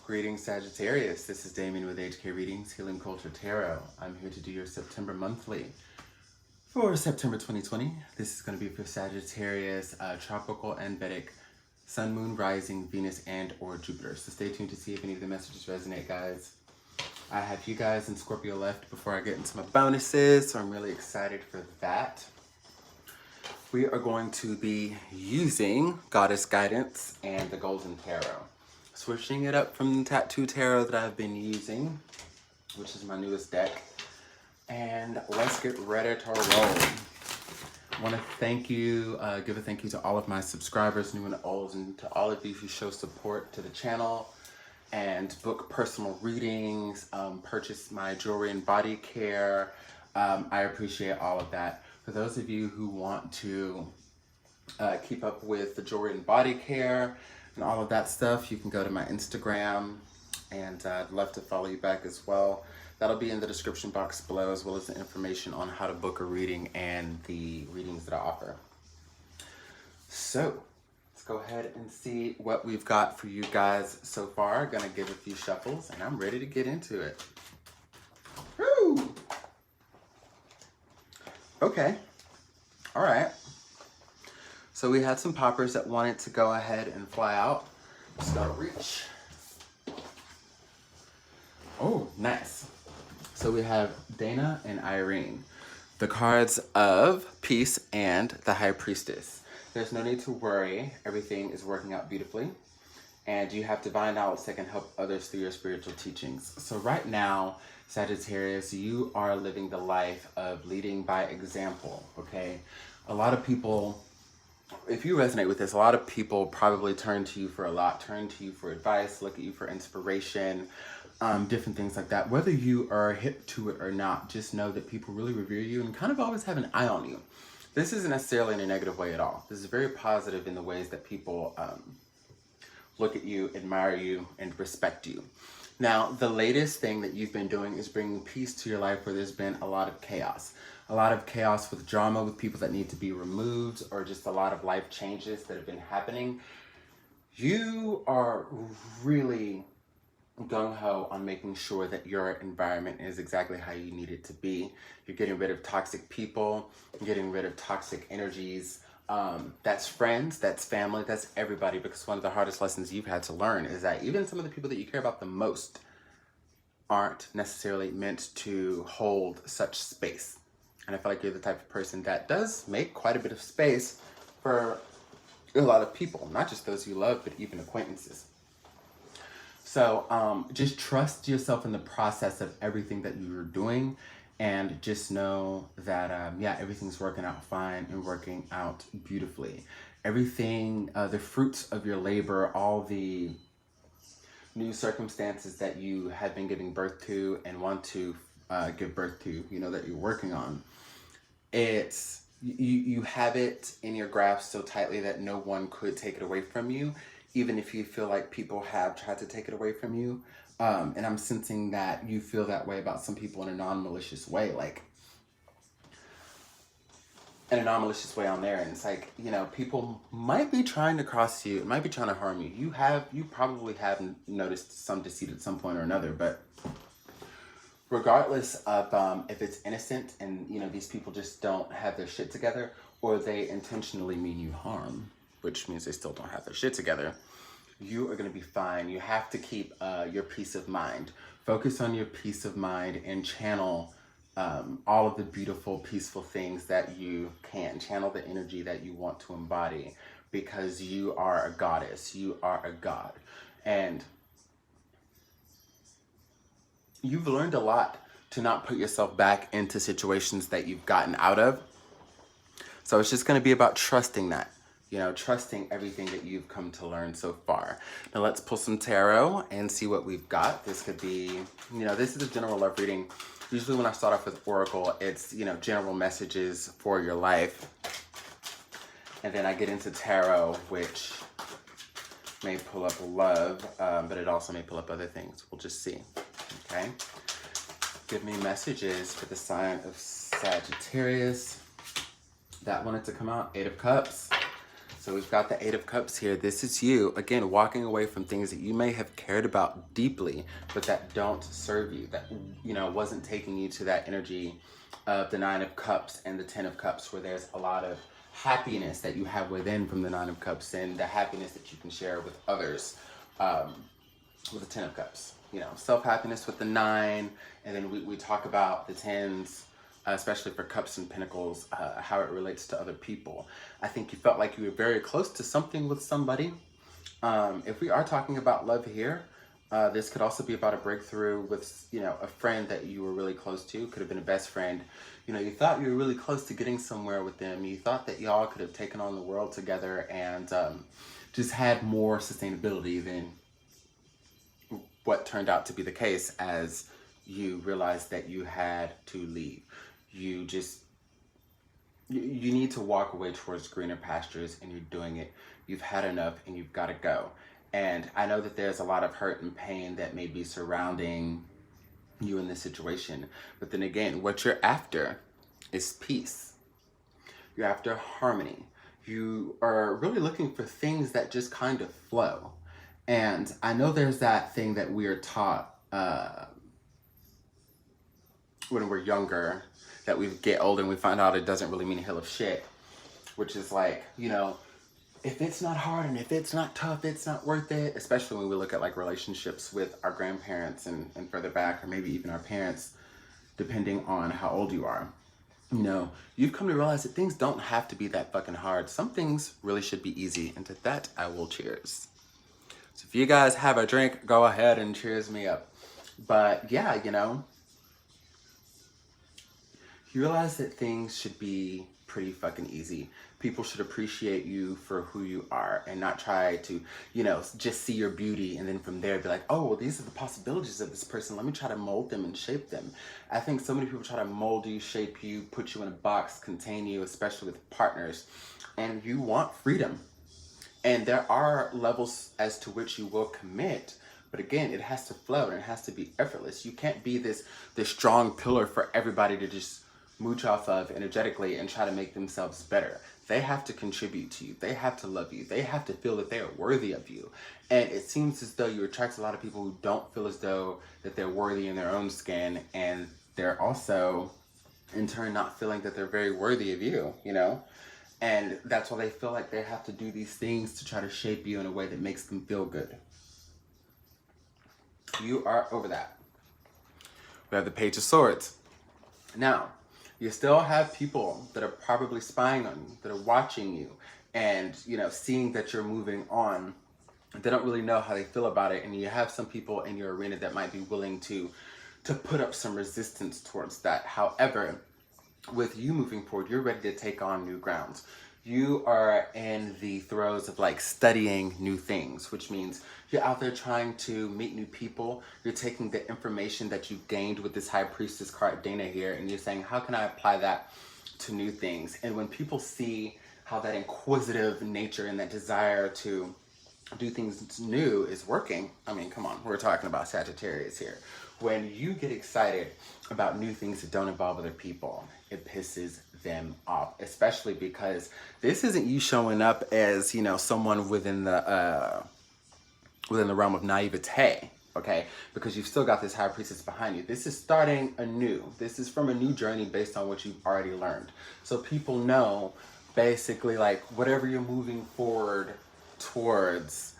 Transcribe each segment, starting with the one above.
Greetings, Sagittarius. This is Damien with HK Readings, Healing Culture Tarot. I'm here to do your September monthly for September 2020. This is going to be for Sagittarius, tropical and Vedic, Sun, Moon, Rising, Venus, and or Jupiter. So stay tuned to see if any of the messages resonate, guys. I have you guys in Scorpio left before I get into my bonuses, so I'm really excited for that. We are going to be using Goddess Guidance and the Golden Tarot. Switching it up from the Tattoo Tarot that I've been using, which is my newest deck. And let's get ready to roll. I want to thank you, give a thank you to all of my subscribers, new and old, and to all of you who show support to the channel and book personal readings, purchase my jewelry and body care. I appreciate all of that. For those of you who want to keep up with the jewelry and body care and all of that stuff, you can go to my Instagram, and I'd love to follow you back as well. That'll be in the description box below, as well as the information on how to book a reading and the readings that I offer. So let's go ahead and see what we've got for you guys so far. Gonna give a few shuffles and I'm ready to get into it. Woo! Okay, all right. So we had some poppers that wanted to go ahead and fly out. Just gotta reach. Oh, nice. So we have Dana and Irene, the cards of Peace and the High Priestess. There's no need to worry. Everything is working out beautifully. And you have divine knowledge that can help others through your spiritual teachings. So right now, Sagittarius, you are living the life of leading by example, okay? A lot of people, if you resonate with this, a lot of people probably turn to you for a lot, turn to you for advice, look at you for inspiration, different things like that. Whether you are hip to it or not, just know that people really revere you and kind of always have an eye on you. This isn't necessarily in a negative way at all. This is very positive in the ways that people look at you, admire you, and respect you. Now, the latest thing that you've been doing is bringing peace to your life where there's been a lot of chaos. A lot of chaos with drama, with people that need to be removed, or just a lot of life changes that have been happening. You are really gung-ho on making sure that your environment is exactly how you need it to be. You're getting rid of toxic people, you're getting rid of toxic energies. That's friends, that's family, that's everybody, because one of the hardest lessons you've had to learn is that even some of the people that you care about the most aren't necessarily meant to hold such space. And I feel like you're the type of person that does make quite a bit of space for a lot of people, not just those you love, but even acquaintances. So just trust yourself in the process of everything that you're doing, and just know that, yeah, everything's working out fine and working out beautifully. Everything, the fruits of your labor, all the new circumstances that you have been giving birth to and want to give birth to, you know, that you're working on, it's, you have it in your grasp so tightly that no one could take it away from you, even if you feel like people have tried to take it away from you. And I'm sensing that you feel that way about some people in a non-malicious way, like in a non-malicious way on there. And it's like, you know, people might be trying to cross you, might be trying to harm you. You probably have noticed some deceit at some point or another, but regardless of if it's innocent and, you know, these people just don't have their shit together, or they intentionally mean you harm, which means they still don't have their shit together, you are going to be fine. You have to keep your peace of mind. Focus on your peace of mind and channel all of the beautiful, peaceful things that you can. Channel the energy that you want to embody, because you are a goddess. You are a god. And you've learned a lot to not put yourself back into situations that you've gotten out of. So it's just going to be about trusting that. You know, trusting everything that you've come to learn so far. Now let's pull some tarot and see what we've got. This could be, you know, this is a general love reading. Usually when I start off with Oracle, it's, you know, general messages for your life. And then I get into tarot, which may pull up love, but it also may pull up other things. We'll just see, okay? Give me messages for the sign of Sagittarius. That wanted to come out, 8 of Cups. So we've got the Eight of Cups here. This is you, again, walking away from things that you may have cared about deeply, but that don't serve you, that, you know, wasn't taking you to that energy of the Nine of Cups and the Ten of Cups, where there's a lot of happiness that you have within from the Nine of Cups and the happiness that you can share with others with the Ten of Cups. You know, self-happiness with the Nine, and then we talk about the Tens, especially for Cups and Pentacles, how it relates to other people. I think you felt like you were very close to something with somebody. If we are talking about love here, this could also be about a breakthrough with, you know, a friend that you were really close to. Could have been a best friend. You know, you thought you were really close to getting somewhere with them. You thought that y'all could have taken on the world together and just had more sustainability than what turned out to be the case, as you realized that you had to leave. You need to walk away towards greener pastures, and you're doing it. You've had enough and you've got to go. And I know that there's a lot of hurt and pain that may be surrounding you in this situation. But then again, what you're after is peace. You're after harmony. You are really looking for things that just kind of flow. And I know there's that thing that we are taught when we're younger, that we get older and we find out it doesn't really mean a hill of shit, which is like, you know, if it's not hard and if it's not tough, it's not worth it. Especially when we look at like relationships with our grandparents and further back, or maybe even our parents, depending on how old you are. You know, you've come to realize that things don't have to be that fucking hard. Some things really should be easy. And to that, I will cheers. So if you guys have a drink, go ahead and cheers me up. But yeah, you know, you realize that things should be pretty fucking easy. People should appreciate you for who you are and not try to, you know, just see your beauty and then from there be like, oh, well, these are the possibilities of this person. Let me try to mold them and shape them. I think so many people try to mold you, shape you, put you in a box, contain you, especially with partners. And you want freedom. And there are levels as to which you will commit. But again, it has to flow and it has to be effortless. You can't be this strong pillar for everybody to just mooch off of energetically and try to make themselves better. They have to contribute to you. They have to love you. They have to feel that they are worthy of you. And it seems as though you attract a lot of people who don't feel as though that they're worthy in their own skin, and they're also in turn not feeling that they're very worthy of you, you know? And that's why they feel like they have to do these things to try to shape you in a way that makes them feel good. You are over that. We have the Page of Swords. Now, you still have people that are probably spying on you, that are watching you, and, you know, seeing that you're moving on. They don't really know how they feel about it, and you have some people in your arena that might be willing to put up some resistance towards that. However, with you moving forward, you're ready to take on new grounds. You are in the throes of like studying new things, which means you're out there trying to meet new people. You're taking the information that you've gained with this High Priestess card, Dana, here, and you're saying, how can I apply that to new things? And when people see how that inquisitive nature and that desire to do things new is working, I mean, come on, we're talking about Sagittarius here. When you get excited about new things that don't involve other people, it pisses them off, especially because this isn't you showing up as, you know, someone within the realm of naivete, okay? Because you've still got this High Priestess behind you. This is starting anew. This is from a new journey based on what you've already learned. So people know basically like whatever you're moving forward towards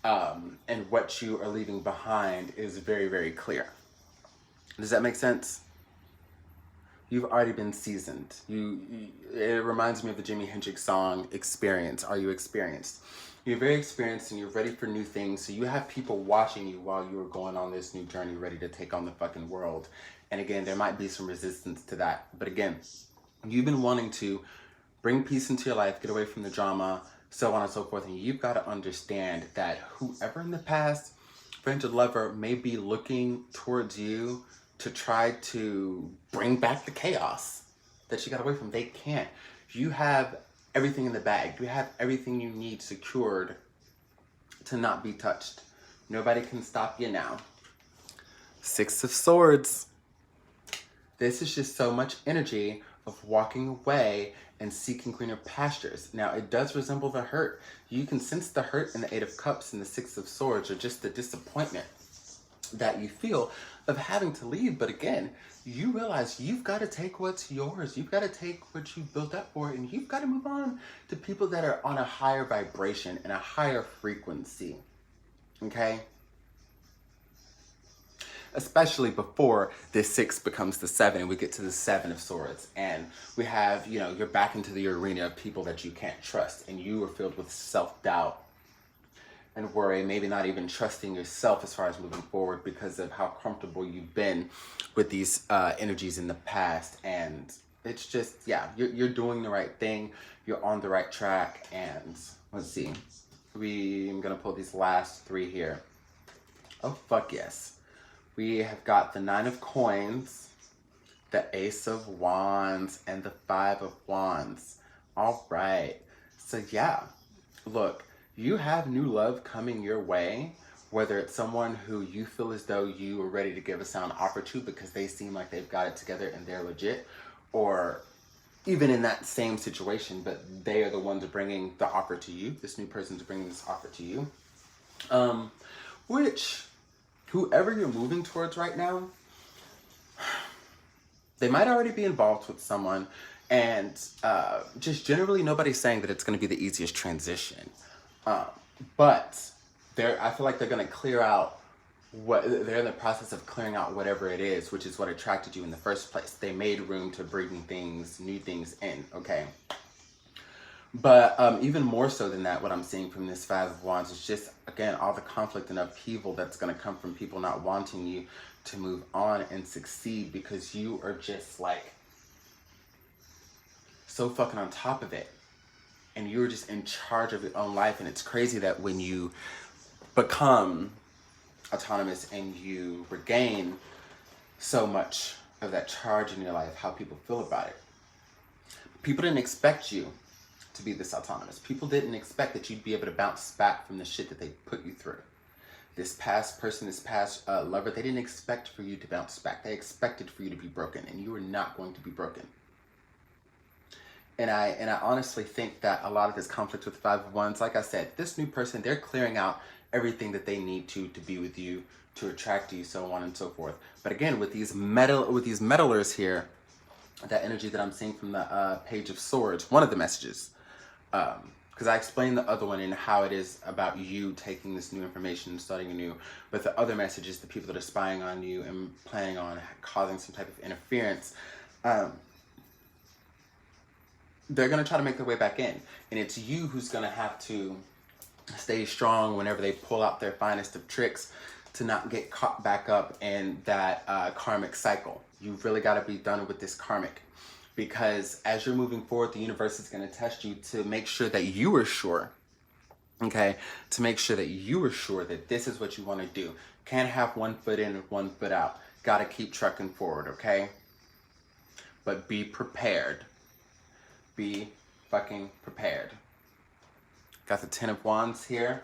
and what you are leaving behind is very, very clear. Does that make sense? You've already been seasoned. It reminds me of the Jimi Hendrix song, Experience. Are you experienced? You're very experienced and you're ready for new things. So you have people watching you while you are going on this new journey, ready to take on the fucking world. And again, there might be some resistance to that. But again, you've been wanting to bring peace into your life, get away from the drama, so on and so forth. And you've got to understand that whoever in the past, friend or lover, may be looking towards you to try to bring back the chaos that you got away from. They can't. You have everything in the bag. You have everything you need secured to not be touched. Nobody can stop you now. Six of Swords. This is just so much energy of walking away and seeking greener pastures. Now, it does resemble the hurt. You can sense the hurt in the Eight of Cups and the Six of Swords, or just the disappointment that you feel of having to leave. But again, you realize you've got to take what's yours. You've got to take what you built up for, and you've got to move on to people that are on a higher vibration and a higher frequency. Okay? Especially before this 6 becomes the 7 and we get to the 7 of Swords, and we have, you know, you're back into the arena of people that you can't trust, and you are filled with self-doubt and worry, maybe not even trusting yourself as far as moving forward because of how comfortable you've been with these energies in the past. And it's just, yeah, you're doing the right thing, you're on the right track. And let's see, I'm gonna pull these last 3 here. Oh fuck yes. We have got the 9 of Coins, the Ace of Wands, and the 5 of Wands. All right. So yeah, look, you have new love coming your way, whether it's someone who you feel as though you are ready to give a sound offer to because they seem like they've got it together and they're legit, or even in that same situation, but they are the ones bringing the offer to you. This new person's bringing this offer to you. Which, whoever you're moving towards right now, they might already be involved with someone, and just generally nobody's saying that it's going to be the easiest transition. But I feel like they're going to clear out they're in the process of clearing out whatever it is, which is what attracted you in the first place. They made room to bring new things in, okay? But even more so than that, what I'm seeing from this 5 of Wands is just, again, all the conflict and upheaval that's going to come from people not wanting you to move on and succeed because you are just like so fucking on top of it. And you're just in charge of your own life. And it's crazy that when you become autonomous and you regain so much of that charge in your life, how people feel about it. People didn't expect you to be this autonomous. People didn't expect that you'd be able to bounce back from the shit that they put you through. This past person, this past lover, they didn't expect for you to bounce back. They expected for you to be broken, and you were not going to be broken. And I honestly think that a lot of this conflict with 5 of Wands, like I said, this new person, they're clearing out everything that they need to be with you, to attract you, so on and so forth. But again, with these meddlers here, that energy that I'm seeing from the Page of Swords, one of the messages, because I explained the other one and how it is about you taking this new information and starting anew. But the other message is the people that are spying on you and planning on causing some type of interference. They're going to try to make their way back in. And it's you who's going to have to stay strong whenever they pull out their finest of tricks to not get caught back up in that karmic cycle. You've really got to be done with this karmic. Because as you're moving forward, the universe is going to test you to make sure that you are sure. Okay? To make sure that you are sure that this is what you want to do. Can't have one foot in and one foot out. Got to keep trucking forward, okay? But be prepared. Be fucking prepared. Got the 10 of Wands here.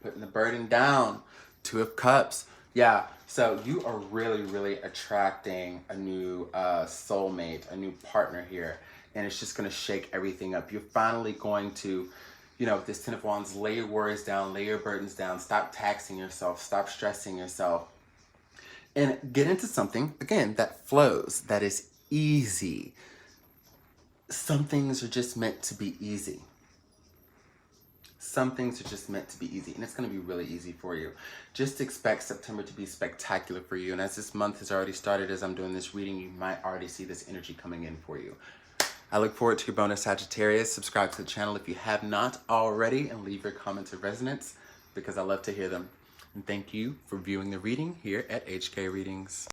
Putting the burden down. 2 of Cups. Yeah, so you are really, really attracting a new soulmate, a new partner here. And it's just going to shake everything up. You're finally going to, you know, with this 10 of Wands, lay your worries down, lay your burdens down. Stop taxing yourself. Stop stressing yourself. And get into something, again, that flows, that is easy. Some things are just meant to be easy. Some things are just meant to be easy, and it's going to be really easy for you. Just expect September to be spectacular for you, and as this month has already started, as I'm doing this reading, you might already see this energy coming in for you. I look forward to your bonus, Sagittarius. Subscribe to the channel if you have not already, and leave your comments of resonance, because I love to hear them. And thank you for viewing the reading here at HK Readings.